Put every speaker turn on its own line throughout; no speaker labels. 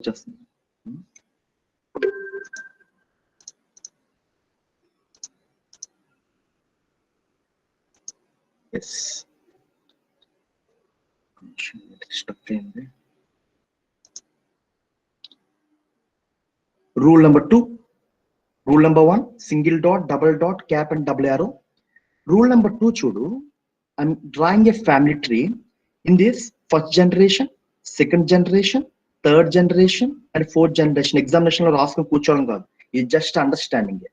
వచ్చేస్తుంది. Yes stuck అయింది. Rule number 2, rule number 1 single dot, double dot, cap and double arrow. Rule number 2 చూడు, I'm drawing a family tree. In this, first generation, second generation, third generation and fourth generation. Examination లో రాసుకుని కూర్చోవడం కాదు, ఇది just understanding.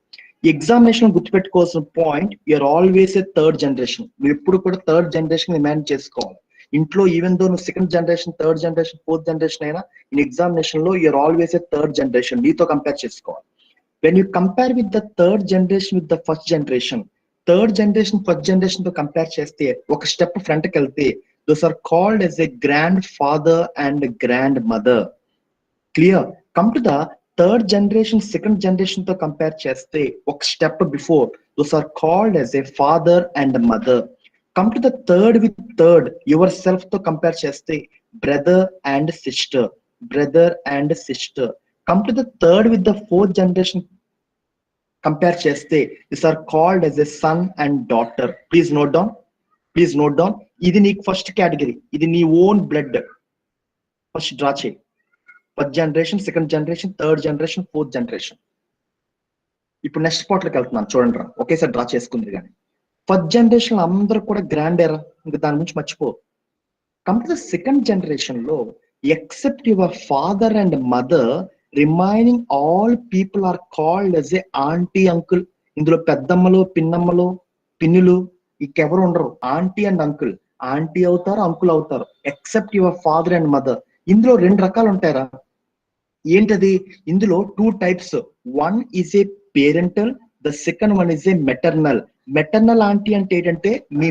ఈ examination గుర్తుపెట్టుకోవాల్సిన point, you are always a third generation. మీరు ఎప్పుడు కూడా థర్డ్ జనరేషన్ ఇమాజిన్ చేసుకోవాలి. ఇంట్లో ఈవెన్ దో నువ్వు second generation, third generation, fourth generation అయినా, ఇన్ ఎగ్జామినేషన్ లో you are always a third generation. నీతో కంపేర్ చేసుకోవాలి. When you compare with the third generation with the first generation, third generation first generation తో compare చేస్తే ఒక step front కి వెళ్తే, those are called as a grandfather and grandmother. Clear? Come to the third generation second generation తో compare చేస్తే ఒక step before, those are called as a father and mother. Come to the third with third yourself తో compare చేస్తే brother and sister, brother and sister. Come to the third with the fourth generation compare చేస్తే this are called as a son and daughter. Please note down, please note down. ఇది నీకు first category, ఇది నీ own blood. First draw చేయి. First generation, second generation, third generation, fourth generation. ఇప్పుడు next పార్ట్లోకి వెళ్తున్నాను, చూడండి రా, ఒకేసారి డ్రా చేసుకుంది. కానీ ఫస్ట్ జనరేషన్ అందరూ కూడా గ్రాండ్ ఎరా, ఇంకా దాని గురించి మర్చిపో. Come to the second generation లో, except your father and mother, remaining all people are called as a aunty uncle. ఇందులో పెద్దమ్మలు, పిన్నమ్మలు, పిన్నులు ఇంకెవరు ఉండరు. ఆంటీ అండ్ అంకుల్, ఆంటీ అవుతారు, అంకుల్ అవుతారు, except your father and mother. ఇందులో 2 రకాలు ఉంటాయరా. ఏంటది? ఇందులో 2 types. One is a parental, the second one is a maternal. Maternal aunty అంటే ఏంటంటే మీ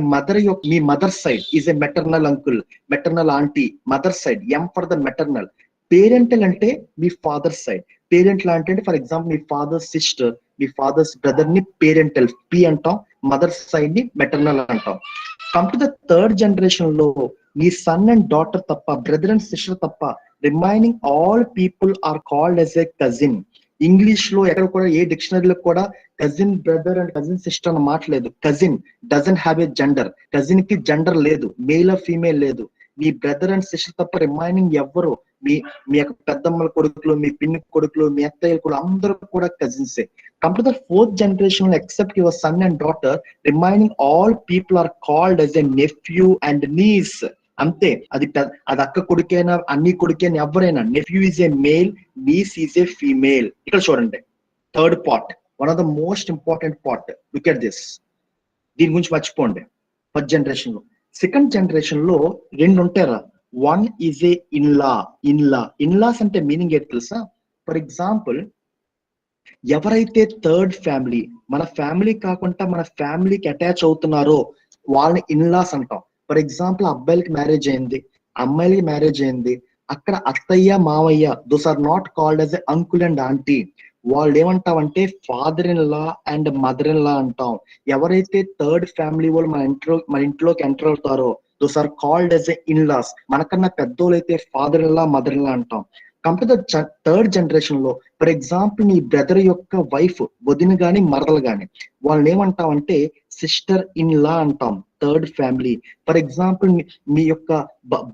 mother side is a maternal uncle, maternal aunty, mother side, M for the maternal. Parental అంటే మీ ఫాదర్ సైడ్. పేరెంటల్ అంటే for example మీ father sister, మీ father's brother ని parental P అంటాం, మదర్ సైడ్ ని మెటర్నల్ అంటాం. Come to the third generation లో, మీ సన్ అండ్ డాటర్ తప్ప, బ్రదర్ అండ్ సిస్టర్ తప్ప, remaining all people are called as a cousin. English లో ఎక్కడ కూడా ఏ డిక్షనరీలో కూడా cousin brother and cousin sister అని మాట్లాడలేదు. Cousin doesn't have a gender. Cousin కి జెండర్ లేదు, మేల్ ఆర్ ఫీమేల్ లేదు. మీ బ్రదర్ అండ్ సిస్టర్ తప్ప రిమైనింగ్ ఎవ్వరు, మీ యొక్క పెద్దమ్మల కొడుకులు, మీ పిన్ని కొడుకులు, మీ అత్తయ్య కొడుకులు అందరూ కూడా కజిన్సే. Come to the fourth generation, except your son and daughter, remaining all people are called as a nephew and niece. అంతే. అది అక్క కొడుకైనా, అన్ని కొడుకైనా, ఎవరైనా. Nephew is a male, niece is a female. ఇక్కడ చూడండి, third part, one of the most important part. Look at this. దీని గురించి మర్చిపోండి. ఫస్ట్ జనరేషన్ లో. సెకండ్ జనరేషన్ లో 2 ఉంటారా. One is a in law. In laws అంటే మీనింగ్ ఏంటి తెలుసా? ఫర్ ఎగ్జాంపుల్, ఎవరైతే థర్డ్ ఫ్యామిలీ, మన ఫ్యామిలీ కాకుండా మన ఫ్యామిలీకి అటాచ్ అవుతున్నారో వాళ్ళని ఇన్లాస్ అంటాం. ఫర్ ఎగ్జాంపుల్, అబ్బాయిలకి మ్యారేజ్ అయింది, అమ్మాయిలకి మ్యారేజ్ అయింది, అక్కడ అత్తయ్య మావయ్య, those are not called as a uncle and aunty. వాళ్ళు ఏమంటామంటే father in law and mother in law అంటాం. ఎవరైతే థర్డ్ ఫ్యామిలీ వాళ్ళు మన ఇంట్లోకి ఎంటర్ అవుతారో those are called as a in-laws. మనకన్నా పెద్దోళ్ళు అయితే father in law, mother in law అంటాం. కంపేర్ ద థర్డ్ జనరేషన్ లో, ఫర్ ఎగ్జాంపుల్ నీ బ్రదర్ యొక్క వైఫ్, వదిన గాని మరదలు గాని, వాళ్ళని ఏమంటామంటే సిస్టర్ ఇన్ లా అంటాం, థర్డ్ ఫ్యామిలీ. ఫర్ ఎగ్జాంపుల్, మీ యొక్క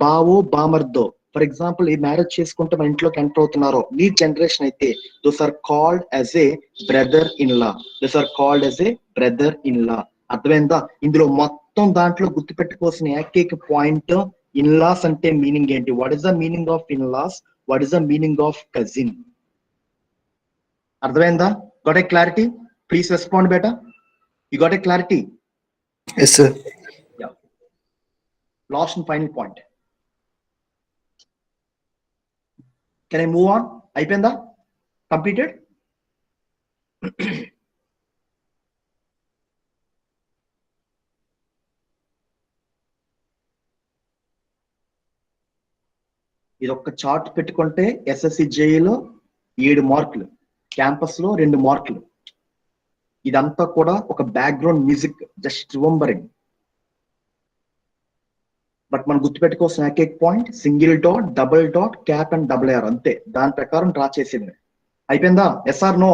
బావో బామర్దో, ఫర్ ఎగ్జాంపుల్ ఈ మ్యారేజ్ చేసుకుంటే మన ఇంట్లోకి ఎంటర్ అవుతున్నారో నీ జనరేషన్ అయితే, those are called as a brother in law, those are called as a brother in law. అర్థమైందా? ఇందులో మొత్తం దాంట్లో గుర్తుపెట్టుకోవాల్సిన ఏకైక పాయింట్, ఇన్లాస్ అంటే మీనింగ్ ఏంటి, what is the meaning of in laws, what is the meaning of cousin. అర్థమైందా? Got a clarity? Please respond beta. You got a clarity?
Yes sir.
Last and final point. Can I move on? అయిపోయిందా? Completed? ఇది ఒక్క chart పెట్టుకుంటే SSC జేఈలో 7 మార్కులు, campus లో 2 మార్కులు. ఇదంతా కూడా ఒక background music, just remembering. But మనం గుర్తుపెట్టుకోవాల్సిన ఏకైక point single dot, double dot, cap and double or అంతే. దాని ప్రకారం డ్రా చేసింది. అయిపోయిందా? Yes or no?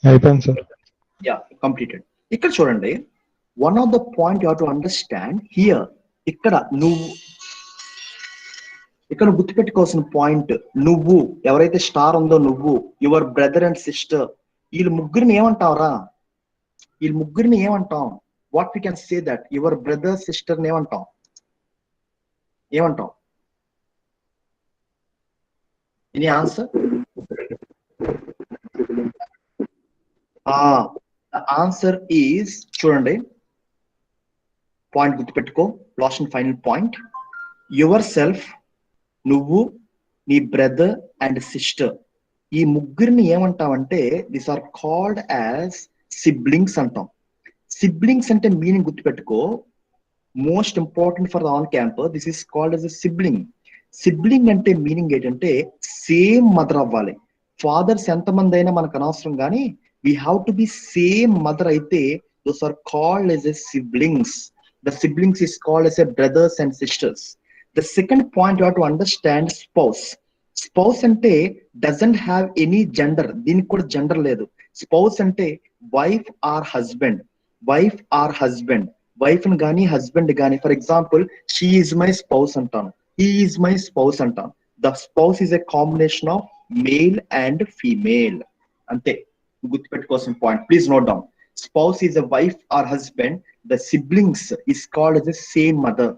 అయిపోయింది సార్.
Yeah, completed. ఇక్కడ చూడండి, one of the point you have to understand here. ఇక్కడ నువ్వు గుర్తుపెట్టుకోవాల్సిన పాయింట్, నువ్వు ఎవరైతే స్టార్ ఉందో నువ్వు, యువర్ బ్రదర్ అండ్ సిస్టర్, వీళ్ళు ముగ్గురిని ఏమంటావురా? వీళ్ళు ముగ్గురిని ఏమంటాం? What we can say that your brother sister ఏమంటాం? ఏమంటాం? Any answer? ఆన్సర్ ఈజ్, చూడండి పాయింట్ గుర్తుపెట్టుకో, last and final point, yourself, నువ్వు, నీ బ్రదర్ అండ్ సిస్టర్, ఈ ముగ్గురిని ఏమంటామంటే this are called as siblings అంటాం. సిబ్లింగ్స్ అంటే మీనింగ్ గుర్తుపెట్టుకో, most important for on campus, this is called as a sibling. Sibling అంటే మీనింగ్ ఏంటంటే సేమ్ మదర్ అవ్వాలి. ఫాదర్స్ ఎంతమంది అయినా మనకు అనవసరం, కానీ we have to be same mother అయితే those are called as a siblings. The siblings is called as a brothers and sisters. The second point you have to understand, spouse. Spouse అంటే doesn't have any gender. దీనికి కూడా gender లేదు. Spouse అంటే wife or husband, wife or husband, wife ని కానీ husband కానీ. For example, she is my spouse అంటాను, he is my spouse అంటాను. The spouse is a combination of male and female, అంతే. గుర్తుపెట్టుకోవాల్సిన point, please note down. Spouse is a wife or husband. The siblings is called as a same mother.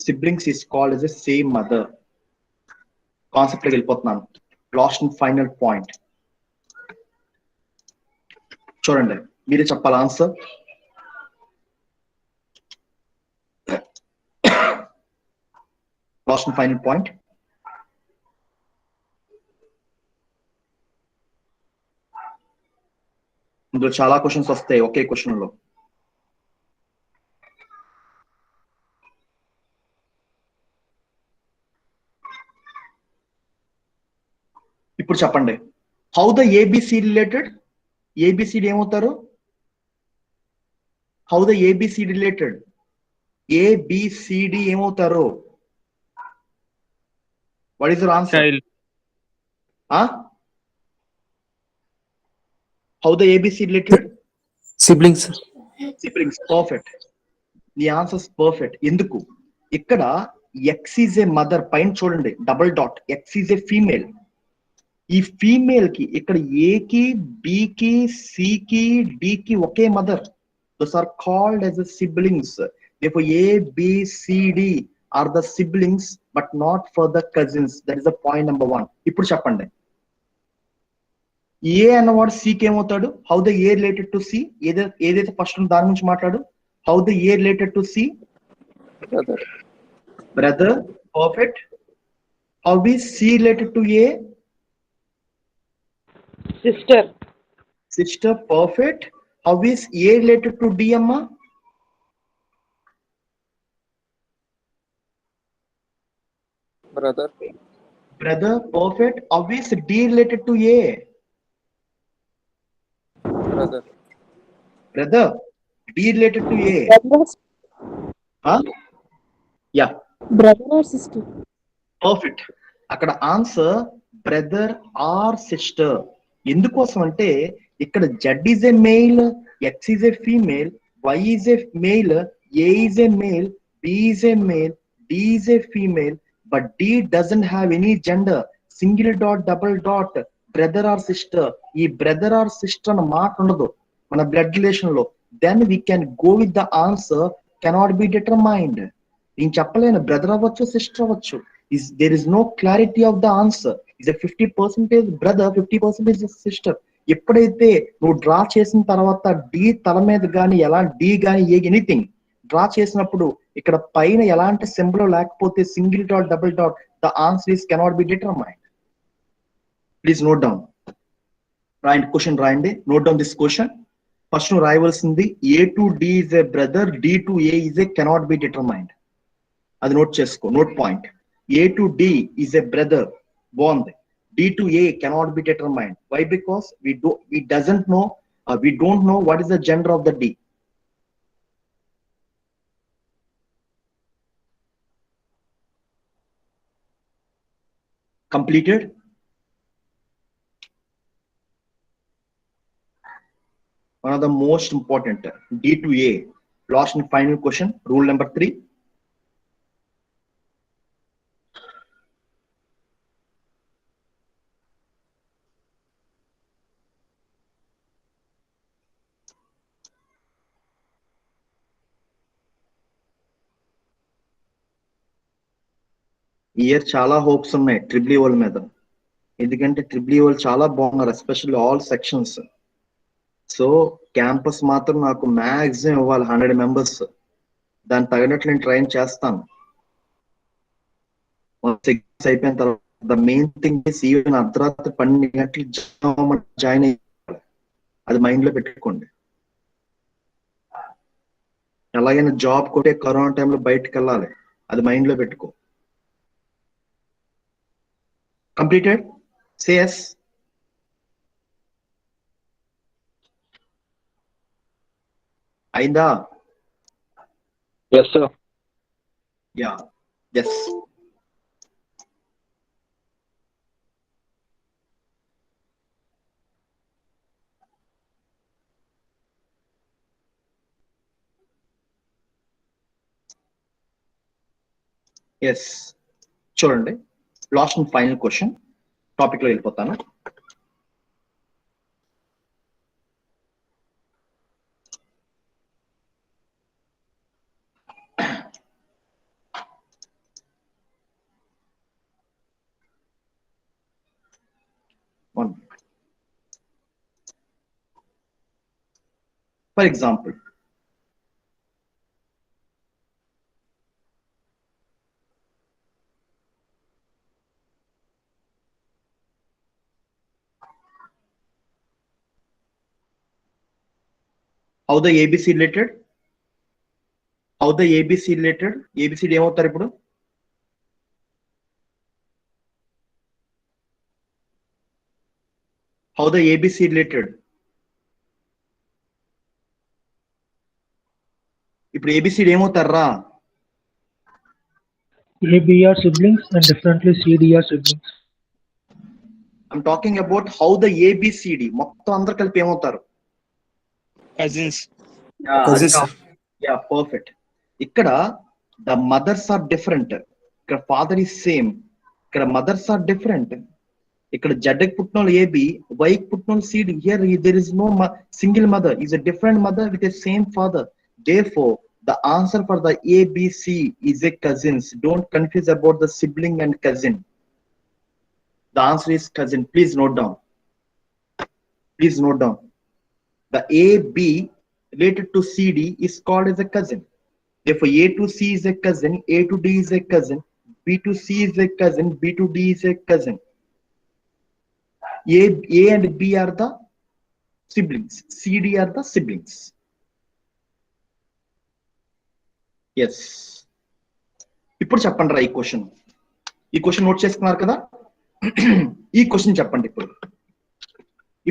Siblings is called as a same mother. Concept లోకి వెళ్ళిపోతున్నాను. Last and final point చూడండి, మీరే చెప్పాలి answer. Last and final point, ఇందులో చాలా questions వస్తాయి ఒకే question లో. ఇప్పుడు చెప్పండి, how the A B C related? A B C D ఏమవుతారు? How the A B C related? A B C D ఏమవుతారు? What is your answer? How the A B C related?
Siblings.
Siblings, perfect. నీ ఆన్సర్స్ పర్ఫెక్ట్. ఎందుకు? ఇక్కడ ఎక్స్ ఈజ్ ఏ మదర్, పైన చూడండి double dot, X is a female. ఈ female కి ఇక్కడ ఏకి, బికి, సికి, డికి ఒకే mother. Those are called as a siblings. therefore A, B, C, D are the siblings but not for the cousins. That is the point number 1. ఇప్పుడు చెప్పండి, ఏ అన్నవాడు సికి ఏమవుతాడు? How the A related to C? ఏదైతే first దాని గురించి మాట్లాడు. How the A related to C? Brother, perfect. How is C related to A?
Sister.
Sister, perfect. How is A related to D, amma?
Brother.
Brother, perfect. How is D related to A?
Brother.
Brother, D related to A.
Brother.
Huh? Yeah.
Brother or sister?
Perfect. అక్కడ answer brother or sister. ఎందుకోసం అంటే ఇక్కడ Z is a male, X is a female, Y is a male, A is a male, B is a male, D is a female, but D doesn't have any gender. Single dot, double dot, brother or sister. ఈ brother or sister అన్న మాట ఉండదు మన blood relation లో. Then we can go with the answer cannot be determined. నేను చెప్పలేను, brother అవ్వచ్చు, sister అవ్వచ్చు. There is no clarity of the answer. Is a 50% brother, 50% sister. ఎప్పుడైతే నువ్వు డ్రా చేసిన తర్వాత డి తల మీద కానీ ఎలా డి కానీ ఎనీథింగ్ డ్రా చేసినప్పుడు ఇక్కడ పైన ఎలాంటి సింబల్ లేకపోతే single dot, double dot, the answer is cannot be determined. Please note down. రాయండి, క్వశ్చన్ రాయండి, note down this question. First నువ్వు రాయవలసింది A to D is a brother, D to A is a cannot be determined. అది note చేసుకో, note point. A to D is a brother, బాగుంది. D to A cannot be determined. Why? Because we don't know what is the gender of the D. Completed? One of the most important, D to A. Last and final question, rule number 3. Year చాలా hopes ఉన్నాయి triple E వాళ్ళ మీద, ఎందుకంటే triple E వాళ్ళు చాలా బాగున్నారు, especially all sections. So campus మాత్రం నాకు మ్యాక్సిమం ఇవ్వాలి 100 మెంబర్స్. దాన్ని తగినట్లు నేను ట్రైన్ చేస్తాను. అయిపోయిన తర్వాత the main thing is even అర్ధరాత్రి 12 గంటలు జాయిన్ అయ్యాలి, అది మైండ్ లో పెట్టుకోండి. ఎలాగైనా జాబ్ కొట్టే కరోనా టైంలో బయటకు వెళ్ళాలి, అది మైండ్ లో పెట్టుకో. Completed? Say yes. Ainda?
Yes, sir.
Yeah. Yes. Yes. చూడండి, last and final question, topic లో వెళ్ళిపోతాను. For example, how the ABC related? How the ABC related? ABCD ఏమవుతారు ఇప్పుడు? How the ABC related? ఇప్పుడు ABCD ఏమవుతారా?
A, B are siblings and differently C, D are siblings.
I'm talking about how the ABCD మొత్తం అందరు కలిపి ఏమవుతారు?
Cousins.
Cousins. Yeah, perfect. ఇక్కడ the mothers are different. ఇక్కడ father is same. ఇక్కడ mothers are different. ఇక్కడ Z కి పుట్టిన AB, Y కి పుట్టిన CD. Here there is no single mother. Is a different mother with the same father. Therefore, the answer for the ABC is a cousins. Don't confuse about the sibling and cousin. The answer is cousin. Please note down. Please note down. The AB related to CD is called as a cousin. Therefore, A to C is a cousin, A to D is a cousin, B to C is a cousin, B to D is a cousin. A and B are the siblings, CD are the siblings. Yes. ఇప్పుడు చెప్పండి రా ఈ question note చేసుకున్నారు కదా? ఈ question చెప్పండి.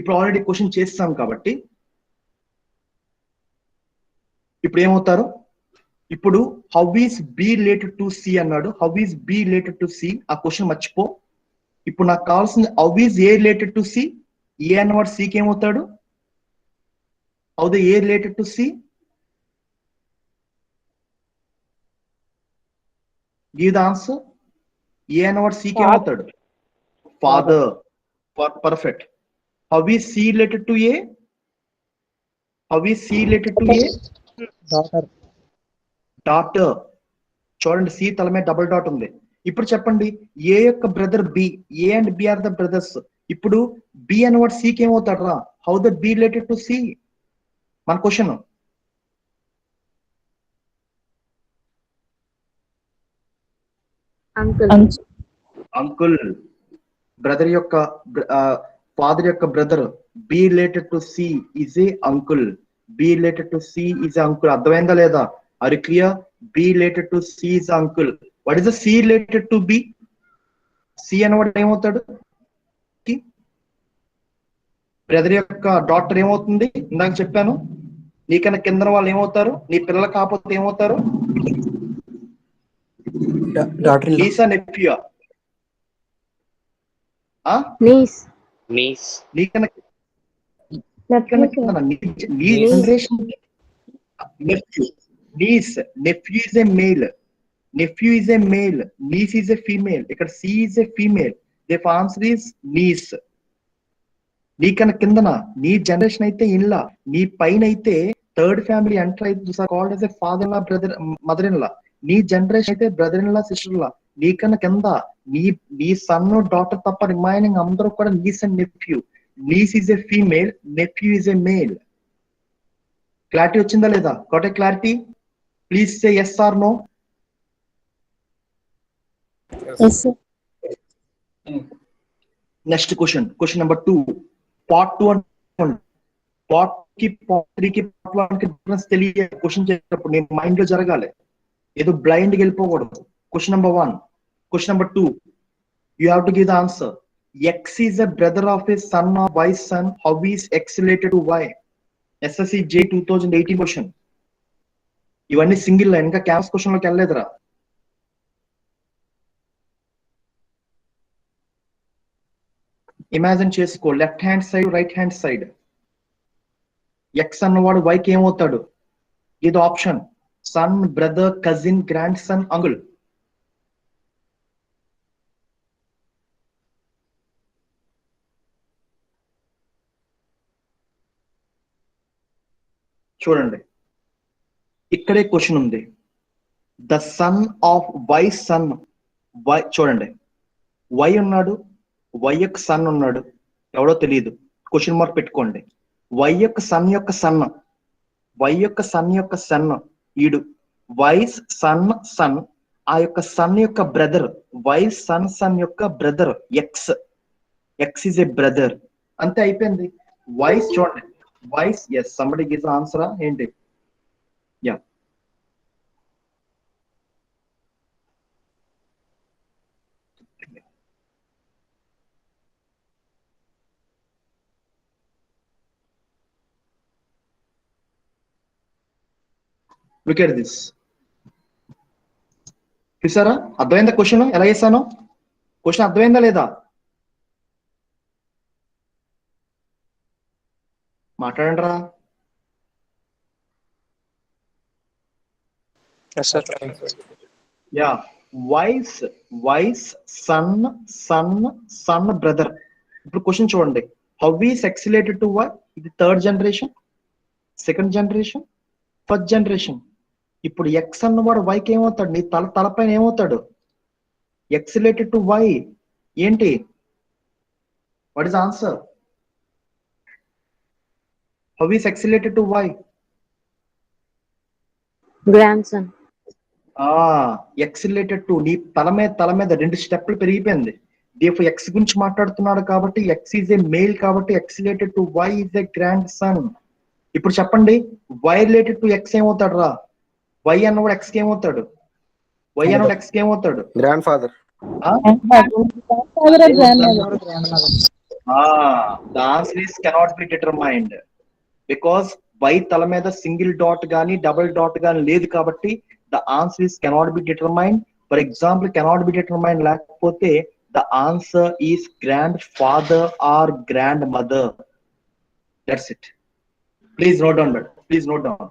ఇప్పుడు already question చేస్తాం కాబట్టి ఇప్పుడు ఏమవుతారు? ఇప్పుడు how is B related to C అన్నాడు. How is B related to C, ఆ క్వశ్చన్ మర్చిపో. ఇప్పుడు నాకు కావాల్సింది how is A related to C. A అన్నవాడు సికి ఏమవుతాడు? How the A related to C? Give the answer. A అన్నవాడు సికి ఏమవుతాడు? Father. Perfect. How is C related to A? How is C related to A? Daughter. చూడండి, C తల మీద double dot ఉంది. ఇప్పుడు చెప్పండి, ఏ యొక్క brother B. A and B are the brothers. ఇప్పుడు బి అన్నవాడు సికి ఏమవుతాడు రా? How the B related to C? మన క్వశ్చన్. అంకుల్. బ్రదర్ యొక్క ఫాదర్ యొక్క brother B related to C is a uncle. B related to C is uncle. అర్థమైందా లేదా? Are you clear? B related to C is uncle. What is the C related to B? C అనేవాడు ఏమవుతాడు? Brother యొక్క doctor ఏమవుతుంది? ఇందాక చెప్పాను. నీకన్నా కింద వాళ్ళు ఏమవుతారు? నీ పిల్లలు కాకపోతే ఏమవుతారు? నీసా నెఫ్యూ?
Niece.
నీకన్నా
Nephew, sir.
కింద నీ
Niece.
Generation nephew. Niece. Nephew is a male. Nephew is a male. Niece is a female. ఇక్కడ C is a female. Therefore answer is niece. నీకన్నా కిందన నీ జనరేషన్ అయితే ఇన్లా, నీ పైన అయితే థర్డ్ ఫ్యామిలీ ఎంటర్ అయితే called as a father in law, brother, mother in law. నీ జనరేషన్ అయితే brother in law, sister in law. నీకన్నా కింద నీ సన్ డాటర్ తప్ప రిమైనింగ్ అందరూ కూడా niece and nephew. Niece is a female, nephew is a male. Clarity వచ్చిందా లేదా? Got a clarity? Please say yes or no.
Yes, sir.
Next question number 2. Part 2 and part కి part 3 కి part 1 కి difference తెలియాలి. Question చేసేటప్పుడు నేను mind లో జరగాలి, ఏదో బ్లైండ్ గా వెళ్ళిపోకూడదు. Question number 1. Question number 2, you have to give the answer. X is a brother of a son or Y's son. How is X related to Y? SSC J 2018 question. ఇవన్నీ single line, ఇంకా campus question లోకి వెళ్ళలేదురా. Imagine చేసుకో, left hand side, right hand side. X అన్నవాడు వైకి ఏమవుతాడు? ఇది option. Son, brother, cousin, grandson, uncle. చూడండి, ఇక్కడే క్వశ్చన్ ఉంది. The son of Y son. Y చూడండి, వై ఉన్నాడు, వై యొక్క సన్ ఉన్నాడు, ఎవడో తెలియదు, క్వశ్చన్ మార్క్ పెట్టుకోండి. వై యొక్క సన్ యొక్క సన్, వై యొక్క సన్ యొక్క సన్ ఈడు. వైస్ సన్ సన్, ఆ యొక్క సన్ యొక్క బ్రదర్, వైస్ సన్ సన్ యొక్క brother X. X is a brother. అంతే, అయిపోయింది. వైస్ చూడండి, Y's. Yes, somebody gives answer ఏంటి? Yeah, look at this. చూసారా? అర్థమైందా క్వశ్చన్ ఎలా చేశాను? క్వశ్చన్ అర్థమైందా లేదా? మాట్లాడండి రా.
Yes, sir.
Yeah, Y's son son brother. ఇప్పుడు క్వశ్చన్ చూడండి, how is X related to Y? ఇది third generation, second generation, first generation. ఇప్పుడు ఎక్స్ అన్నవాడు వైకి ఏమవుతాడు? నీ తలపైన ఏమవుతాడు? ఎక్స్ రిలేటెడ్ టు వై ఏంటి? What is answer? How is X related to Y?
Grandson.
X related to నీ తల మీద 2 స్టెప్లు పెరిగిపోయింది. దీపు ఎక్స్ గురించి మాట్లాడుతున్నాడు కాబట్టి ఎక్స్ ఈజ్ ఏ మేల్, కాబట్టి X related to Y is a grandson. ఇప్పుడు చెప్పండి, వై రిలేటెడ్ టు ఎక్స్ ఏమవుతాడు రా? వై అన్నవాడు ఎక్స్ కి ఏమవుతాడు? వై అన్నవాడు ఎక్స్ కి ఏమవుతాడు?
Grandfather.
The answer is cannot be determined because Y తల మీద సింగిల్ డాట్ గానీ డబుల్ డాట్ గానీ లేదు కాబట్టి the answer is cannot be determined. For example, cannot be determined లేకపోతే the answer is grandfather or grandmother. That's it. Please note down that. Please note down.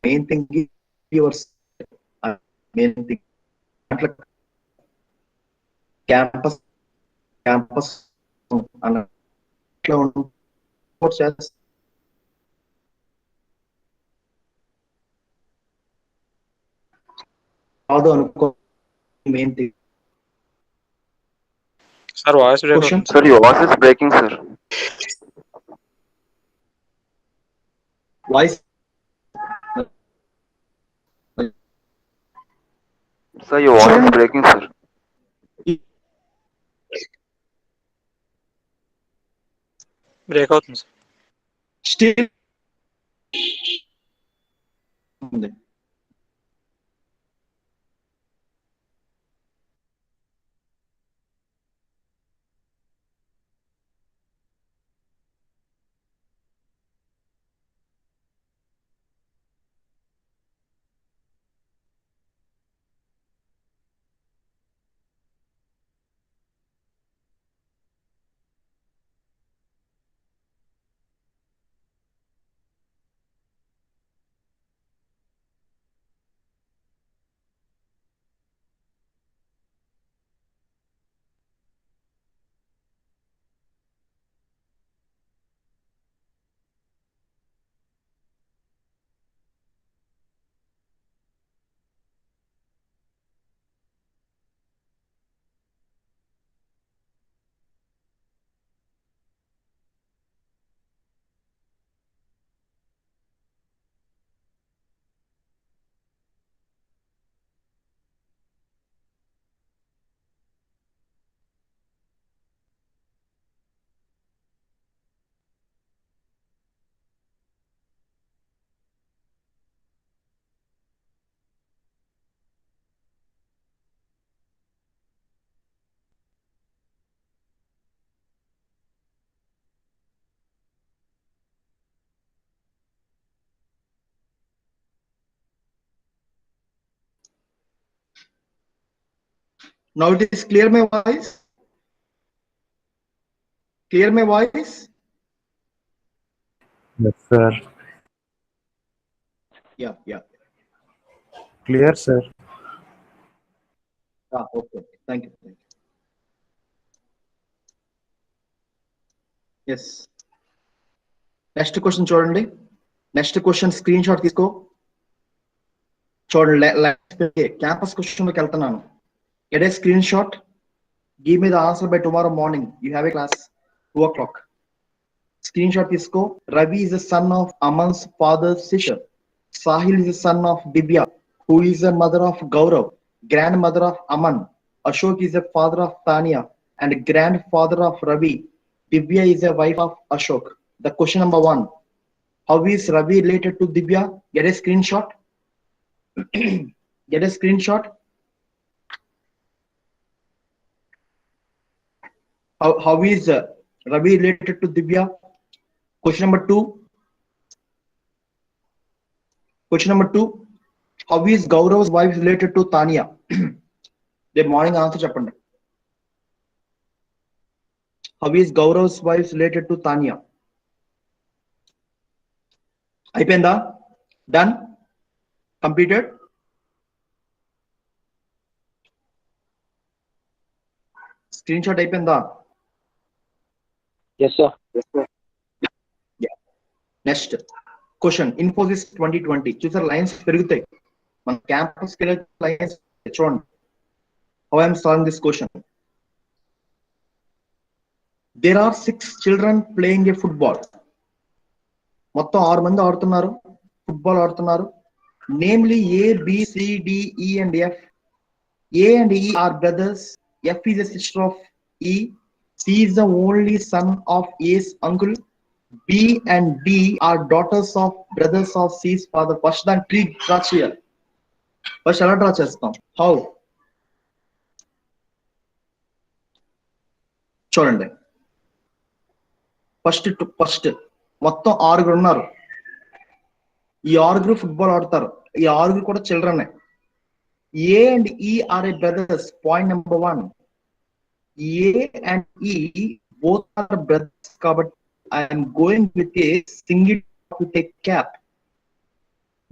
Main thing is yours. Main thing campus అట్లా కాదు అనుకో. Main thing
Sir, voice break.
Question?
Sir, your voice is breaking, sir.
Voice
Sir, your voice is breaking, sir.
Break అవుతుంది sir.
Still ఉంది. Now it is clear my voice? Clear my voice?
Yes, sir.
Yeah.
Clear, sir.
Okay. Thank you. Yes. Next question చూడండి. Next question screen shot తీసుకో. చూడండి, campus question లోకి వెళ్తున్నాను. Get a screenshot. Give me the answer by tomorrow morning. You have a class 2 o'clock. Screenshot తీసుకో. Ravi is the son of Aman's father's sister. Sahil is the son of Divya, who is the mother of Gaurav, grandmother of Aman. Ashok is the father of Tanya and grandfather of Ravi. Divya is the wife of Ashok. The question number 1. How is Ravi related to Divya? Get a screenshot. Get a screenshot. How is Ravi related to Divya? Question number 2. Question number 2. How is Gaurav's wife related to Tanya? The morning answer cheppandi. How is Gaurav's wife related to Tanya? అయిపోయిందా? Done? Completed? Screenshot అయిపోయిందా?
Yes, sir.
Yeah. Next question. Infosys 2020. చూసారు lines పెరుగుతాయి. మన campus కి lines చూడండి. How I am solving this question. There are 6 children playing a football. మొత్తం 6 మంది ఆడుతున్నారు, ఫుట్బాల్ ఆడుతున్నారు. Namely A, B, C, D, E and F. A and E are brothers. F is a sister of E. C is the only son of A's uncle. B and D are daughters of brothers of C's father. First దాని tree draw చేయాలి. First ఎలా draw చేస్తాం? How? చూడండి, first మొత్తం 6 ఉన్నారు. ఈ 6 football ఆడతారు. ఈ 6 కూడా children. A and E are a brothers. Point number 1. A and E both are brothers కాబట్టి I am going with a single to take cap.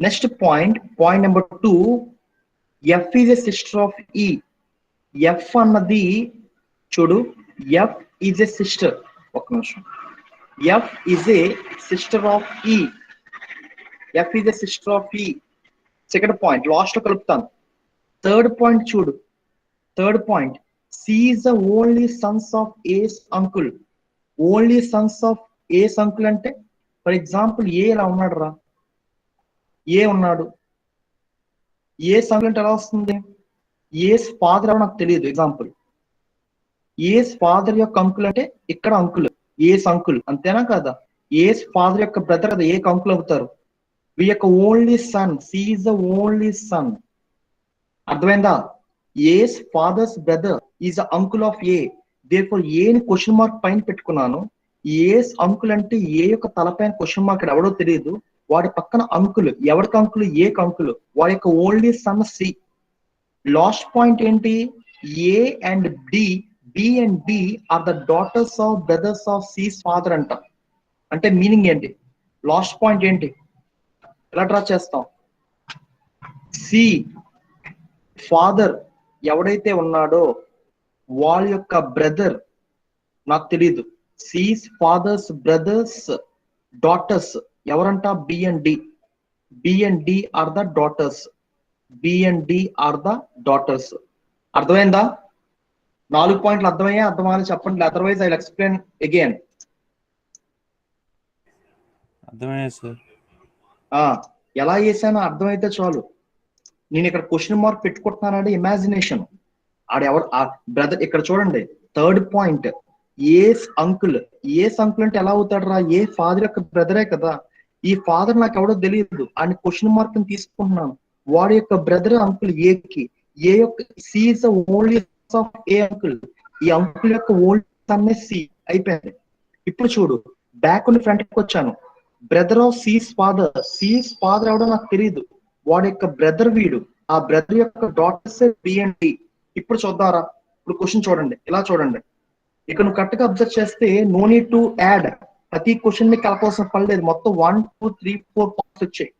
Next point number 2. F is a sister of E. F అన్నది చూడు, F is a sister. ఒక నిమిషం. F is a sister of E. F is a sister of E. Second point, last లో కలుపుతాను. Third point చూడు. Third point, C is the only sons of A's uncle. Only sons of A's uncle అంటే for example ఏ ఇలా ఉన్నాడు రా, ఏ ఉన్నాడు. ఏ uncle ఎలా వస్తుంది? ఏస్ ఫాదర్ ఎవరు నాకు తెలియదు. ఎగ్జాంపుల్, ఏస్ ఫాదర్ యొక్క అంకుల్ అంటే ఇక్కడ అంకుల్, ఏస్ అంకుల్ అంతేనా కదా? ఏస్ ఫాదర్ యొక్క బ్రదర్ కదా ఏ అంకుల్ అవుతారు. వి యొక్క only son, C is the only son. అర్థమైందా? A's father's brother is the uncle of A. Therefore ఏని క్వశ్చన్ మార్క్ పైన పెట్టుకున్నాను. ఏస్ అంకుల్ అంటే ఏ యొక్క తలపైన క్వశ్చన్ మార్క్ ఎవడో తెలియదు. వాడి పక్కన అంకుల్, ఎవరికి అంకుల్? ఏ అంకుల్. వాడి యొక్క only son C. Last point ఏంటి? A and D, B and D are the daughters of brothers of C's father అంట. అంటే మీనింగ్ ఏంటి? లాస్ట్ పాయింట్ ఏంటి? ఎలా డ్రా చేస్తాం? సి ఫాదర్ ఎవడైతే ఉన్నాడో వాళ్ళ యొక్క బ్రదర్ నాకు తెలియదు. సీస్ ఫాదర్స్ బ్రదర్స్ డాటర్స్ ఎవరంట? B and D. B and D are the daughters. B and D are the daughters. అర్థమైందా? 4 పాయింట్లు అర్థమయ్యా? అర్థమని చెప్పండి, otherwise I will explain again.
అర్థమయ్యాయి సార్.
ఎలా చేశానో అర్థమైతే చాలు. నేను ఇక్కడ క్వశ్చన్ మార్క్ పెట్టుకుంటున్నానంటే ఇమాజినేషన్. ఆడెవరు బ్రదర్? ఇక్కడ చూడండి, third point, A's uncle. A's uncle అంటే ఎలా అవుతాడు రా? ఏ ఫాదర్ యొక్క బ్రదరే కదా. ఈ ఫాదర్ నాకు ఎవడో తెలియదు, ఆయన క్వశ్చన్ మార్క్ తీసుకుంటున్నాను. వాడి యొక్క బ్రదర్ అంకుల్ ఏకి. ఏ యొక్క C is the only of A uncle. ఈ అంకుల్ యొక్క ఓన్లీ సన్ సి. అయిపోయింది. ఇప్పుడు చూడు, బ్యాక్ ఉన్న ఫ్రంట్ కి వచ్చాను. Brother of C's father. C's father ఎవడో నాకు తెలియదు, వాడి యొక్క బ్రదర్ వీడు. ఆ బ్రదర్ యొక్క డాటర్స్ బి అండ్ డి. ఇప్పుడు చూద్దారా? ఇప్పుడు క్వశ్చన్ చూడండి, ఇలా చూడండి. ఇక్కడ నువ్వు కరెక్ట్ గా అబ్జర్వ్ చేస్తే నో నీడ్ టు యాడ్. ప్రతి క్వశ్చన్ ని కలపాల్సిన పని లేదు. మొత్తం 1 2 3 4 పాయింట్స్ వచ్చాయి.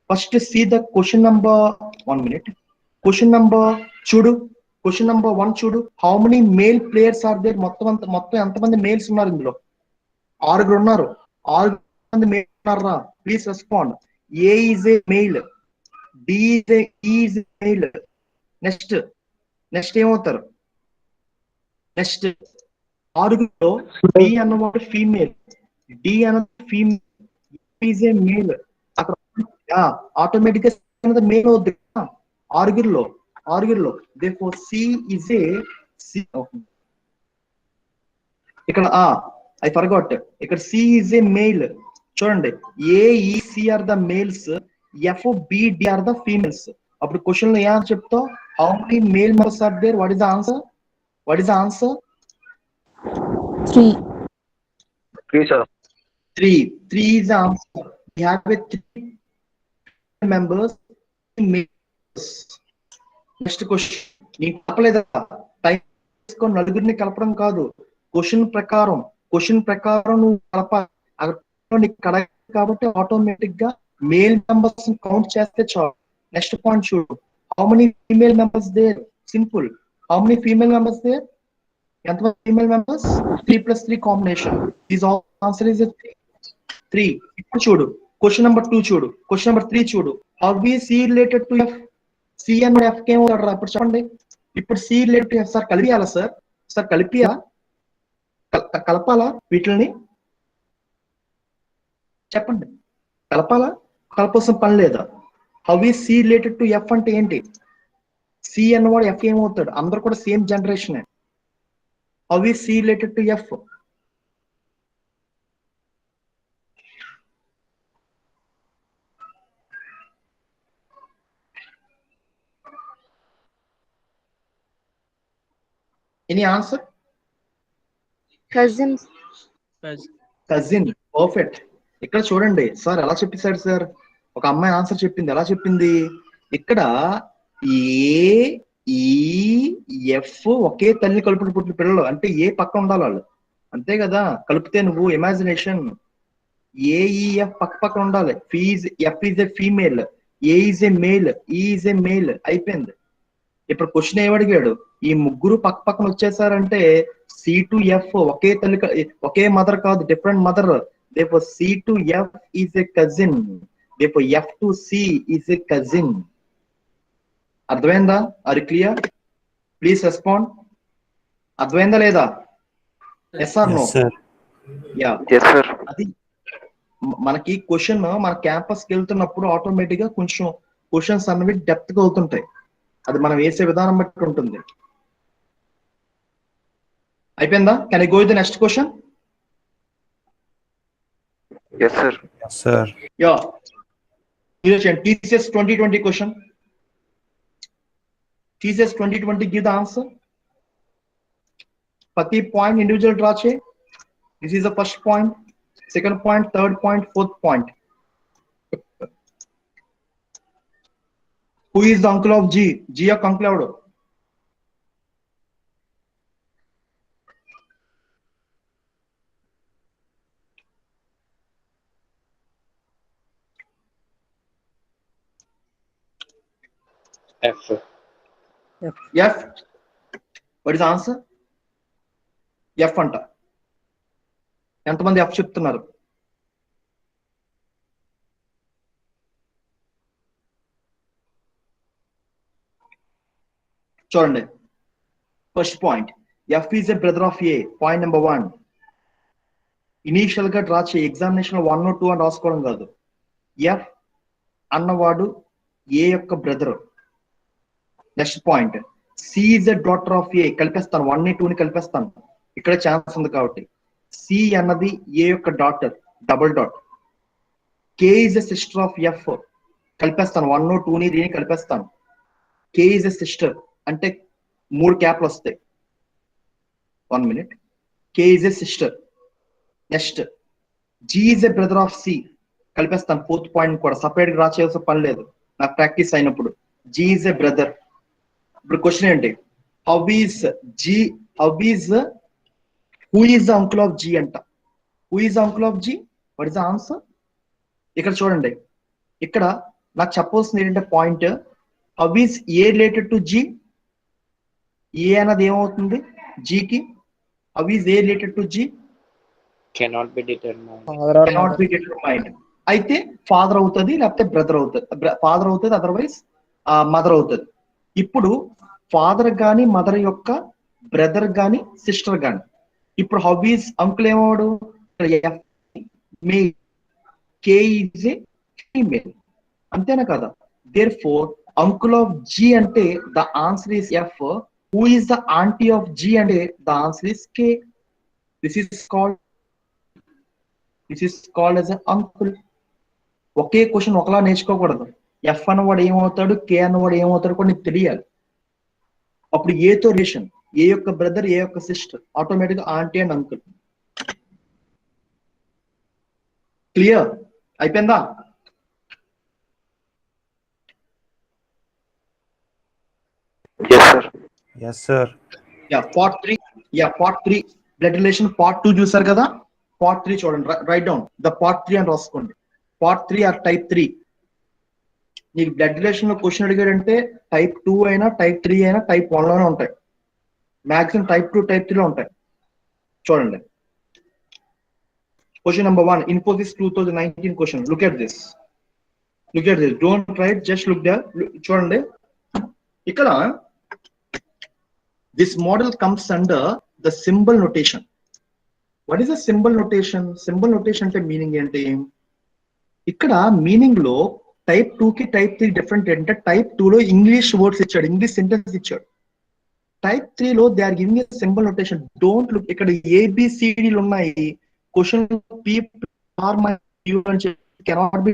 First see the question number 1 minute. Question number చూడు. క్వశ్చన్ నంబర్ 1 చూడు. How many male players are there? మొత్తం ఎంతమంది మేల్స్ ఉన్నారు ఇందులో? 6 ఉన్నారు. 6 మంది మేల్ ఉన్నారా? Please respond. A is a male, D is a male. Next ఏమవుతారు? నెక్స్ట్ 6లో డి అన్నవాడు ఫీమేల్, డి అన్నది ఫీమేల్, ఈజ్ ఏ మేల్. అక్కడ ఆటోమేటిక్ గా మేల్ అవుద్ది 6లో. therefore C is a C. ఇక్కడ ఐ ఫర్గాట్. ఇక్కడ సి ఈజ్ ఏ మేల్. చూడండి, A E C are the males, F B D are the females. అప్పుడు question లో ఏమని చెప్తావు? How many male members are there? What is the answer?
3 sir.
3 is the answer. We have a 3 members. Next question. నీకు కలపలేదా? Time తీసుకొని నలుగురిని కలపడం కాదు, question ప్రకారం నువ్వు కలపాలి. అక్కడ నీకు కలగ కాబట్టి ఆటోమేటిక్ గా మేల్ మెంబర్స్ కౌంట్ చేస్తే చాలు. నెక్స్ట్ పాయింట్ చూడు. How many female members there? Simple. How many female members there? ఎంతమంది female members? 3 + 3 combination. This answer is 3. ఇప్పుడు చూడు, క్వశ్చన్ నెంబర్ 2 చూడు. క్వశ్చన్ నెంబర్ 3 చూడు. How we C related to F? C and F కి ఏమవుతాడు రా? ఇప్పుడు చెప్పండి. ఇప్పుడు C related to F sir కలిపియాలా? సార్ కలిపియా? కలపాలా వీటిని? చెప్పండి, కలపాలా? కలపాల్సిన పని లేదా? How we C related to F అంటే ఏంటి? సి అన్నవాడు ఎఫ్ ఏమవుతాడు? అందరు కూడా same generation. How is C related to F? Any answer?
Cousins.
Cousin. Perfect. ఇక్కడ చూడండి సార్ ఎలా చెప్పేశాడు సార్. ఒక అమ్మాయి ఆన్సర్ చెప్పింది. ఎలా చెప్పింది? ఇక్కడ ఏ ఈ ఎఫ్ ఒకే తల్లి కలుపుడు పుట్టిన పిల్లలు అంటే ఏ పక్క ఉండాలి వాళ్ళు, అంతే కదా? కలిపితే నువ్వు ఇమాజినేషన్ ఏఈఎఫ్ పక్క పక్కన ఉండాలి. F is a female, A is a male, is a male. అయిపోయింది. ఇప్పుడు క్వశ్చన్ ఏమడిగాడు? ఈ ముగ్గురు పక్క పక్కన వచ్చేసారంటే సి టు ఎఫ్ ఒకే తల్లి, ఒకే మదర్ కాదు, different mother. therefore C to F is a cousin. therefore F to C is a cousin. అర్థమైందా? Are clear? Please respond. అర్థమైందా లేదా? Yes or no?
Yes, sir.
Yeah,
Yes sir.
అది మనకి question మన క్యాంపస్కి వెళ్తున్నప్పుడు ఆటోమేటిక్ గా కొంచెం క్వశ్చన్స్ అన్నవి డెప్త్ గా అవుతుంటాయి. అది మనం వేసే విధానం బట్టి ఉంటుంది. అయిపోయిందా? Can I go with the next question?
Yes, sir.
Yes, sir.
Yeah. TCS 2020 question. TCS 2020, give the answer. Pati point individual draw che. This is the first point, second point, third point, fourth point. Who is the uncle of G? G యొక్క uncle ఎవడు?
F.
F. What is the answer? F అంట. ఎంతమంది F చెప్తున్నారు? చూడండి, first point, F is a brother of A. Point number 1. Initial గా draw చేయి, examination 1 or 2 అని రాసుకోవడం కాదు. F అన్నవాడు A యొక్క brother. Next point, C is a daughter of A. కలిపేస్తాను, 1 ని 2 ని కలిపేస్తాను, ఇక్కడ ఛాన్స్ ఉంది కాబట్టి. C అన్నది A యొక్క daughter, double dot. K is a sister of F. కలిపేస్తాను, 1 or 2 ని 3 ని కలిపేస్తాను. K is a sister అంటే 3 క్యాప్లు వస్తాయి. 1 minute. K is a sister. Next G is a brother of C. కలిపేస్తాను, 4th point కూడా separate గా రాసేయాల్సిన పని లేదు, నాకు ప్రాక్టీస్ అయినప్పుడు. G is a brother. ఇప్పుడు క్వశ్చన్ ఏంటి? How is who is the uncle of G అంట. Who is the uncle of G? What is the answer? ఇక్కడ చూడండి, ఇక్కడ నాకు చెప్పవలసింది ఏంటంటే point, how is A related to G? ఏ అన్నది ఏమవుతుంది G కి? How is A related to G?
Cannot be determined.
Cannot be determined. అయితే ఫాదర్ అవుతుంది, లేకపోతే బ్రదర్ అవుతుంది. ఫాదర్ అవుతుంది, అదర్వైజ్ మదర్ అవుతుంది. ఇప్పుడు ఫాదర్ గాని మదర్ యొక్క బ్రదర్ గాని సిస్టర్ గాని, ఇప్పుడు హౌ ఈస్ అంకుల్ ఏమవాడు? Male. K is a female. అంతేనా కదా? Therefore uncle of G అంటే the answer is F. Who is the auntie of G అంటే the answer is K. This is called as an uncle. Okay question ఒకలా నేర్చుకోకూడదు. F అన్నవాడు ఏమవుతాడు, K అన్నవాడు ఏమవుతాడు కూడా నీకు తెలియాలి. అప్పుడు ఏతో రిలేషన్, ఏ యొక్క బ్రదర్, ఏ యొక్క సిస్టర్, ఆటోమేటిక్ గా ఆంటీ అండ్ అంకుల్. క్లియర్? అయిపోయిందా?
Yes, sir.
Yes, sir.
Part 3 blood relation. Part 2 చూసారు కదా, పార్ట్ 3 చూడండి, రైట్ డౌన్ ద పార్ట్ 3 అని రాసుకోండి. Part 3 or type 3. నీకు బ్లడ్ రిలేషన్ లో క్వశ్చన్ అడిగాడంటే టైప్ 2 అయినా, టైప్ 3 అయినా, టైప్ 1 లోనే ఉంటాయి. మాక్సిమం టైప్ 2, టైప్ 3 లో ఉంటాయి. చూడండి, క్వశ్చన్ నెంబర్ 1, Infosys 2019 క్వశ్చన్. Look at this, don't write, just look there. చూడండి, ఇక్కడ this model comes under the symbol notation. What is the symbol notation? Symbol notation అంటే మీనింగ్ ఏంటి? ఇక్కడ మీనింగ్ లో టైప్ 2 కి టైప్ 3 డిఫరెంట్ ఏంటంటే, టైప్ 2 లో ఇంగ్లీష్ వర్డ్స్ ఇచ్చాడు, ఇంగ్లీష్ సెంటెన్స్ ఇచ్చాడు. టైప్ 3 లో they are giving a symbol notation. Don't look, ఇక్కడ ABCDలు ఉన్నాయి. Question P R my Q అని చెప్పి కెనాట్ బి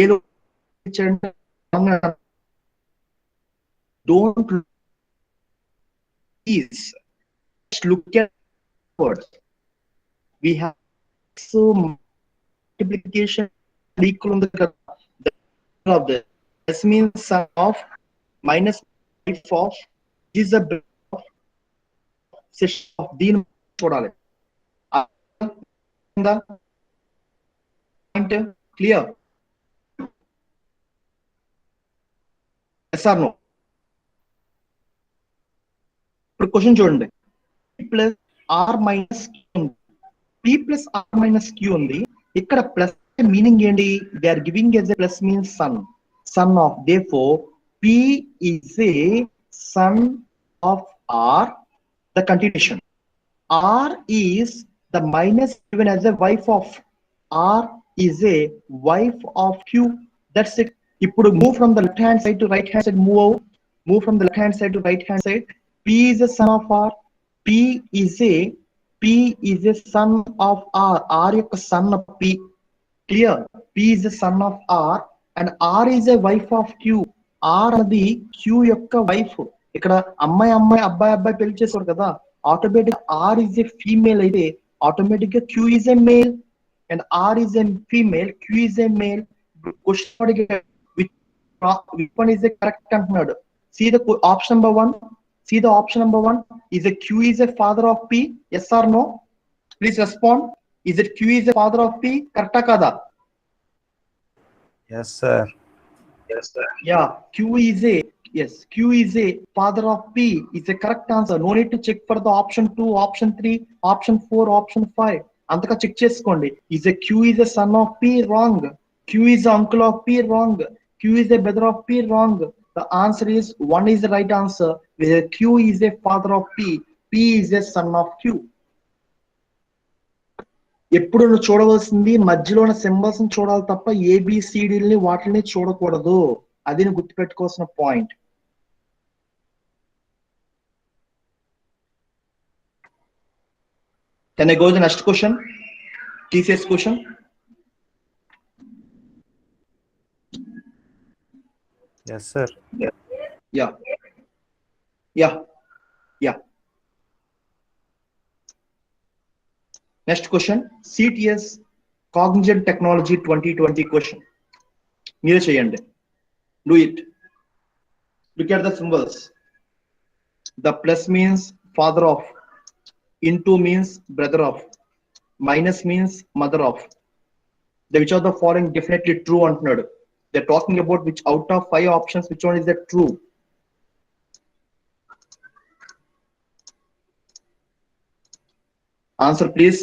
ఏలో ఇచ్చాడంటే don't please look at words. We have so multiplication equal ఉంది కదా, of this means sum of minus of is a system of దీని చూడాలి. Point clear? Yes or no? ఇప్పుడు question చూడండి, ప్లస్ ఆర్ మైనస్ క్యూ ఉంది, P plus or minus Q ఉంది. ఇక్కడ plus meaning ఏంటి? They are giving as a plus means son of. therefore P is a son of R. The continuation, R is the minus given as a wife of R is a wife of Q. That's it. ఇప్పుడు move from the left hand side to right hand side, move from the left hand side to right hand side. P is a son of R. P is a son of R. R యొక్క son of P. Clear? P is a son of R and R is a wife of Q. R అనేది Q యొక్క wife. ఇక్కడ అమ్మాయి అబ్బాయి పెళ్లి చేశారు కదా, automatic R is a female అయితే ఆటోమేటిక్ గా Q is a male and R is a female, Q is a male. Question which one is the correct అంటున్నాడు. See the option number 1. See the option number 1. Is it Q is a father of P? Yes or no? Please respond. Is it Q is a father of P? Correct kada?
Yes, sir.
Yeah, Q is a father of P. Is a correct answer. No need to check for the option 2, option 3, option 4, option 5. అంతగా check చేసుకోండి. Is a Q is a son of P? Wrong. Q is the uncle of P? Wrong. Q is a brother of P? Wrong. The answer is 1 is the right answer. Where Q is a father of P. P is a son of Q. ఎప్పుడు నువ్వు చూడవలసింది మధ్యలో ఉన్న symbols ని చూడాలి తప్ప ఏబిసిడిని వాటిని చూడకూడదు. అది నువ్వు గుర్తుపెట్టుకోవాల్సిన point. Can I go to the next question? TCS question.
Yes, sir.
Yeah. Next question. CTS Cognizant Technology 2020 question. మీరే చేయండి. Do it. Look at the symbols. The plus means father of, into means brother of, minus means mother of. Which of the following definitely true అంటున్నాడు. They're talking about which out of 5 options, which one is the true? Answer please.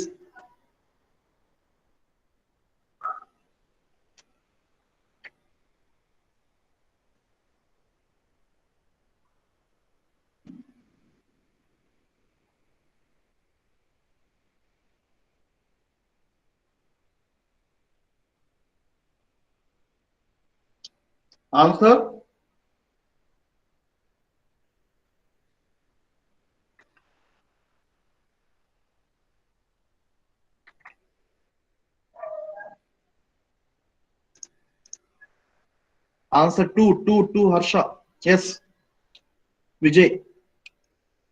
Answer. Answer 2 Harsha. Yes. Vijay.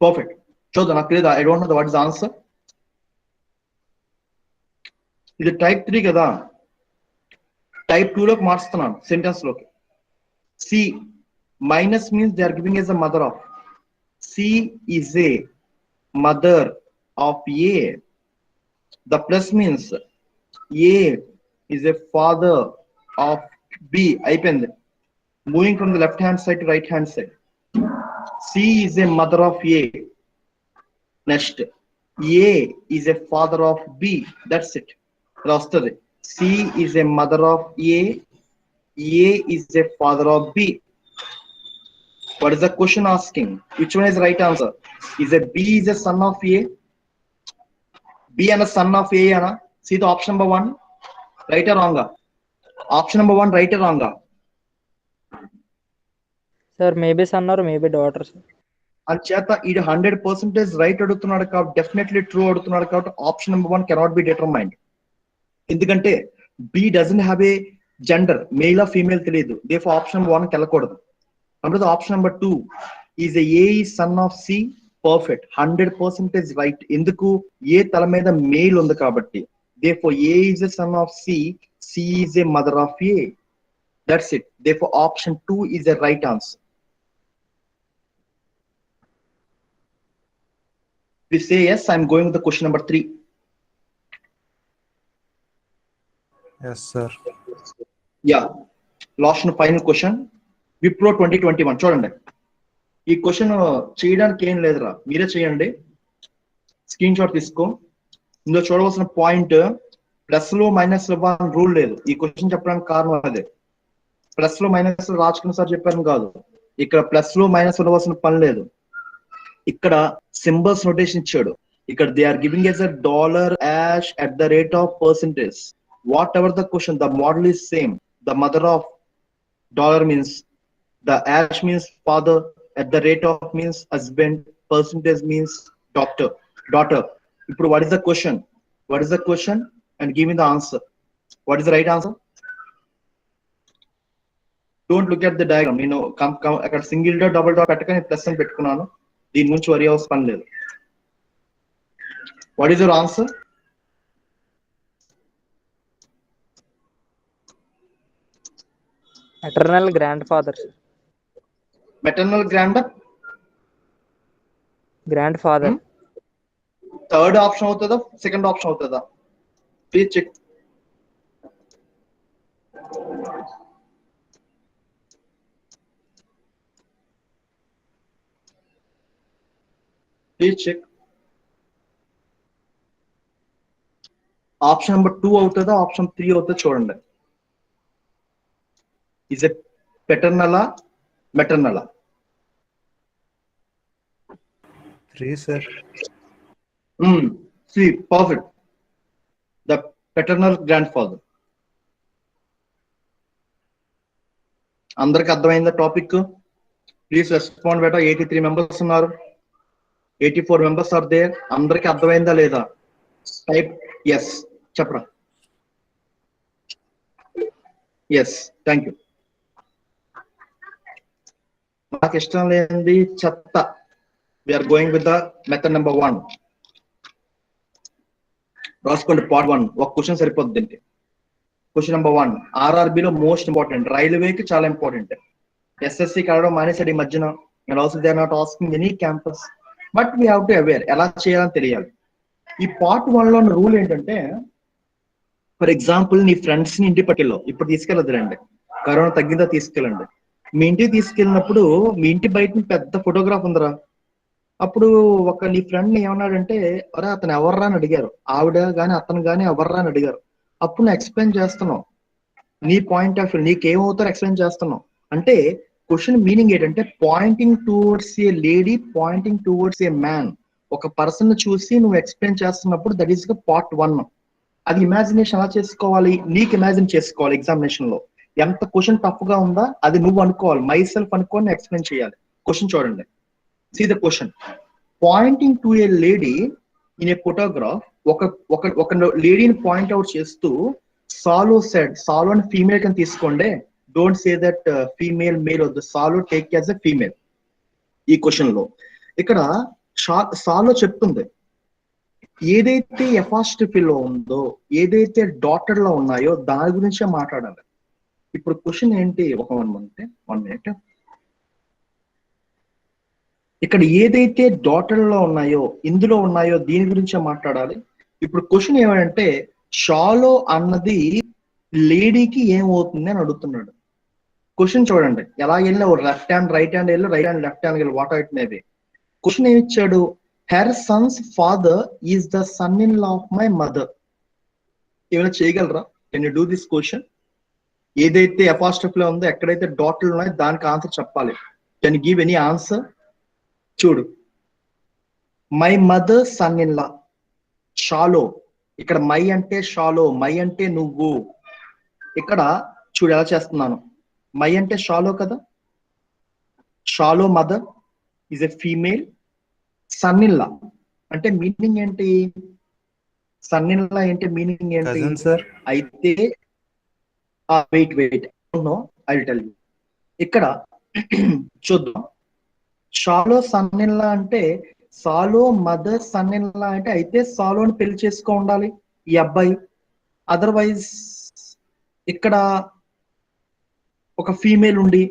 Perfect. Chodha, I don't know what is the answer. Is it type 3 kada? Type 2 loki marchutunnan sentence loki. C minus means they are giving as a mother of. C is a mother of A. The plus means A is a father of B. అయిపోయింది. Moving from the left hand side to right hand side. C is a mother of A. Next, A is a father of B. That's it. Rastadi. C is a mother of A. A is a father of B. What is the question asking? Which one is the right answer? Is a B is a son of A? B and a son of A, Anna? See the option number 1. Right or wrong? Option number 1, right or wrong?
Sir, maybe son or maybe daughter, sir.
అంచేత ఇది 100% right అడుగుతున్నాడు కాబట్టి definitely true అడుగుతున్నాడు కాబట్టి option number 1 cannot be determined. ఎందుకంటే B doesn't have a gender, male or female తెలియదు. Therefore option number 1 కెళ్ళకూడదు. అంటే option number 2 is a son of C. Perfect, 100% right. ఎందుకు? ఏ తల మీద మేల్ ఉంది కాబట్టి. Therefore A is a son of C, C is a mother of A. That's it. Therefore option 2 is a right answer. We say yes, I'm going with the question number 3.
Yes, sir.
Yeah. Last and final question. Wipro 2021. చూడండి. ఈ question చేయడానికి ఏం లేదురా, మీరే చేయండి. Screen shot తీసుకో. ఇందులో చూడవలసిన పాయింట్ ప్లస్ లో మైనస్ లో రూల్ లేదు. ఈ క్వశ్చన్ చెప్పడానికి కారణం అదే. ప్లస్ లో మైనస్ లో రాజకుమార్ సార్ చెప్పాను కాదు. ఇక్కడ ప్లస్ లో మైనస్ ఉండవలసిన పని లేదు. ఇక్కడ సింబల్స్ నోటేషన్ ఇచ్చాడు. ఇక్కడ they are giving as a dollar hash at the rate of percentage. whatever the question, the model is same. The mother of dollar means, the ash means father, at the rate of means husband, percentage means daughter. What is the question? What is the question? And give me the answer. What is the right answer? Don't look at the diagram. Come అక్కడ single dot double dot పెట్టకని plus అని పెట్టుకున్నాను. దీని గురించి వరి అవసరం పని లేదు. What is your answer?
Maternal grandfather.
Maternal
Grandfather.
Third option అవుతుందా, సెకండ్ ఆప్షన్ అవుతుందా? Please check. Please check. Option number 2 అవుతుందా, ఆప్షన్ 3 అవుతుందా చూడండి. ఇస్ ఇట్ పెటర్నలా, మెటర్నలా?
3, sir.
See, perfect. The paternal grandfather. అందరికి అర్థమైందా topic? Please respond better. 83 members ఉన్నారు, 84 మెంబర్స్ ఆర్ దేర్. అందరికి అర్థమైందా లేదా? టైప్ ఎస్ చెప్పరా. Yes, thank you. నాకు ఇష్టం లేనిది చెత్త. We're going with the method number 1. రాసుకోండి పార్ట్ 1. ఒక క్వశ్చన్ సరిపోద్ది. క్వశ్చన్ నెంబర్ 1 ఆర్ఆర్బిలో మోస్ట్ ఇంపార్టెంట్, రైల్వేకి చాలా ఇంపార్టెంట్. ఎస్ఎస్సికి అడగడం మానేసాడు ఈ మధ్యన. And also they are not asking any campus, but we have to aware. ఎలా చేయాలని తెలియాలి. ఈ పార్ట్ 1 లో రూల్ ఏంటంటే, ఫర్ ఎగ్జాంపుల్ నీ ఫ్రెండ్స్ ని ఇంటికి పట్టుకెళ్ళావు. ఇప్పుడు తీసుకెళ్ళదు రండి, కరోనా తగ్గిందా తీసుకెళ్ళండి. మీ ఇంటికి తీసుకెళ్ళినప్పుడు మీ ఇంటి బయట పెద్ద ఫోటోగ్రాఫ్ ఉందిరా. అప్పుడు నీ ఫ్రెండ్ ని ఏమన్నాడంటే, అరే అతను ఎవర్రా అని అడిగారు. ఆవిడ గాని అతను గాని ఎవర్రా అని అడిగారు. అప్పుడు నువ్వు ఎక్స్ప్లెయిన్ చేస్తున్నావు నీ పాయింట్ ఆఫ్ వ్యూ, నీకేమవుతారో ఎక్స్ప్లెయిన్ చేస్తున్నావు. అంటే క్వశ్చన్ మీనింగ్ ఏంటంటే, Poynting towards a lady, Poynting towards a man. ఒక పర్సన్ చూసి నువ్వు ఎక్స్ప్లెయిన్ చేస్తున్నప్పుడు దట్ ఈస్ పార్ట్ 1. అది ఇమాజినేషన్ ఎలా చేసుకోవాలి, నీకు ఇమాజిన్ చేసుకోవాలి. ఎగ్జామినేషన్ లో ఎంత క్వశ్చన్ టఫ్ గా ఉందా అది నువ్వు అనుకోవాలి, మై సెల్ఫ్ అనుకోని ఎక్స్ప్లెయిన్ చేయాలి. క్వశ్చన్ చూడండి. See the question. Pointing to a lady in a photograph. ఒక లేడీని పాయింట్ అవుట్ చేస్తూ సాలో సెడ్, సాలో అని ఫీమేల్ కింద తీసుకోండి. Don't say that female male వద్దు, సాలో టేక్ యాజ్ ఎ ఫీమేల్. ఈ క్వశ్చన్ లో ఇక్కడ సాలో చెప్తుంది ఏదైతే ఎపాస్ట్రఫీలో ఉందో, ఏదైతే డాటర్ లో ఉన్నాయో దాని గురించే మాట్లాడాలి. ఇప్పుడు క్వశ్చన్ ఏంటి, ఒక 1 మినిట్. ఇక్కడ ఏదైతే డాటర్ లో ఉన్నాయో, ఇందులో ఉన్నాయో దీని గురించే మాట్లాడాలి. ఇప్పుడు క్వశ్చన్ ఏమంటే, షాలో అన్నది లేడీకి ఏమవుతుంది అని అడుగుతున్నాడు. క్వశ్చన్ చూడండి ఎలా వెళ్ళినా, లెఫ్ట్ హ్యాండ్ రైట్ హ్యాండ్ వెళ్ళి, రైట్ హ్యాండ్ లెఫ్ట్ హ్యాండ్ వెళ్ళి, what it may be. Question ఏమి ఇచ్చాడు, her son's father is the son in law of my mother. ఏమైనా చేయగలరా? Can you do this question? ఏదైతే అపాస్ట్రఫీ లో ఉందో, ఎక్కడైతే డాట్లు ఉన్నాయో దానికి ఆన్సర్ చెప్పాలి. Can you give any answer? చూడు, my mother son in law, Shalo. ఇక్కడ మై అంటే షాలో, మై అంటే నువ్వు. ఇక్కడ చూడు ఎలా చేస్తున్నాను. మై అంటే షాలో కదా, షాలో mother is a female. Son in law అంటే మీనింగ్ ఏంటి? సన్ ఇన్ లా అంటే మీనింగ్ ఏంటి?
Cousin, sir.
అయితే wait no I will tell you. ఇక్కడ చూద్దాం. షాలో సన్ ఇన్ లా అంటే, సాలో మదర్ సన్ ఇన్ లా అంటే, అయితే సాలోని పెళ్లి చేసుకో ఉండాలి ఈ అబ్బాయి. అదర్వైజ్ ఇక్కడ ఒక ఫీమేల్ ఉండి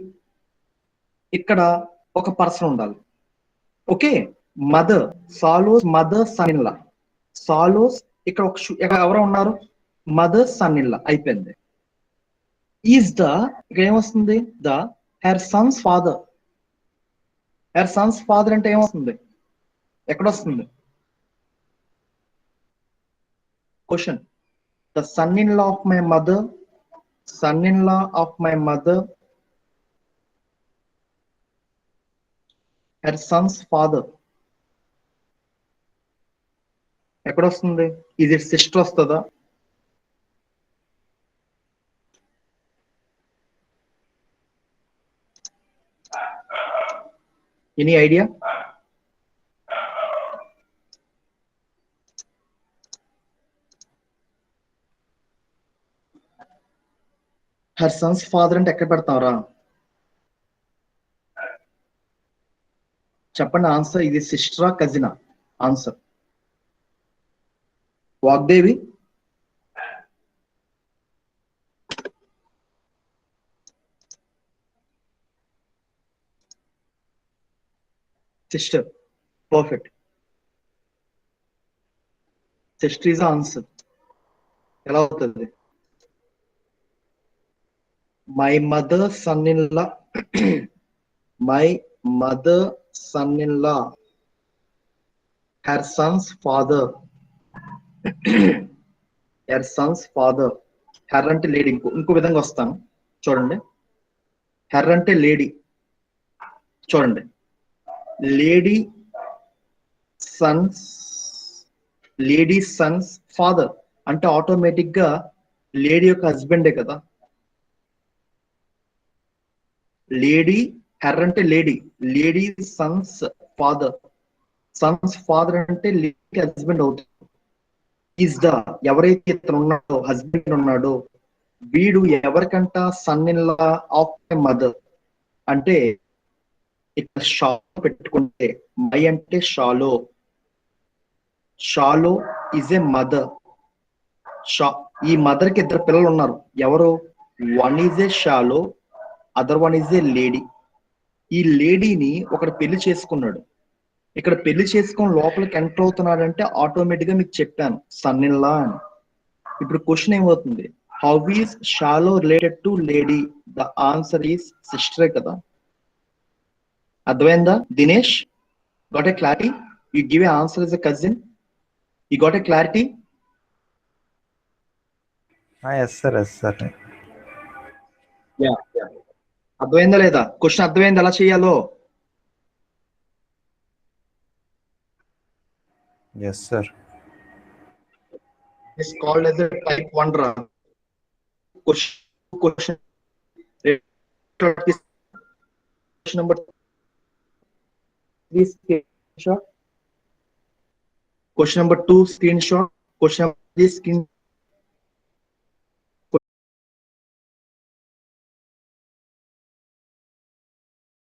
ఇక్కడ ఒక పర్సన్ ఉండాలి. ఓకే, మదర్, సాలోస్ మదర్ సన్ ఇన్ లా. సాలోస్ ఇక్కడ ఎవరో ఉన్నారు, మదర్ సన్ ఇన్ లా అయిపోయింది. ఈజ్ ద, ఇక్కడ ఏమొస్తుంది, the her son's father. Her son's father అంటే ఏమొస్తుంది, ఎక్కడొస్తుంది question? The son in law of my mother, son in law of my mother, her son's father ఎక్కడొస్తుంది? ఇది సిస్టర్ వస్తుందా? Any idea? Her son's father అంటే ఎక్కడ పెడతావురా? చెప్పండి ఆన్సర్. ఇది సిస్టరా కజినా? Answer. Vagdevi. Sister. Perfect. Sister is answer. ఎలా అవుతుంది? My mother son in law, my mother son in law, her son's father, her son's father. Her అంటే లేడీ. ఇంకో విధంగా వస్తాను చూడండి. హర్ అంటే లేడీ. చూడండి, lady son's, lady son's father అంటే ఆటోమేటిక్ గా లేడీ యొక్క హస్బెండే కదా. లేడీ, హర్ అంటే lady, lady son's father, son's father అంటే లేడీ హస్బెండ్ అవుతుంది. ఈజ్ ద, ఎవరైతే ఇతను ఉన్నాడో, హస్బెండ్ ఉన్నాడో, వీడు ఎవరికంట son in law of a mother. అంటే ఇక్కడ షాలో పెట్టుకుంటే మై అంటే Shalo, Shalo is a mother. ఈ మదర్ కి ఇద్దరు పిల్లలు ఉన్నారు. ఎవరు? One is a Shalo, other one is a lady. ఈ లేడీని ఒకడు పెళ్లి చేసుకున్నాడు. ఇక్కడ పెళ్లి చేసుకొని లోపలికి ఎంటర్ అవుతున్నాడంటే ఆటోమేటిక్ గా మీకు చెప్పాను సన్ ఇన్ లా అని. ఇప్పుడు క్వశ్చన్ ఏమవుతుంది? How is Shalu related to lady? The answer is సిస్టరే కదా. అర్థమైందా Dinesh? Got a clarity? You give a answer as a cousin. You got a clarity?
Yes sir, yes sir.
Yeah. అర్థమైందా లేదా? క్వశ్చన్ అర్థమైంది ఎలా చేయాలో?
Yes sir.
It's called as a type 1 ra. Question number 3 screenshot. Question number 2 screenshot. Question number 3 screenshot.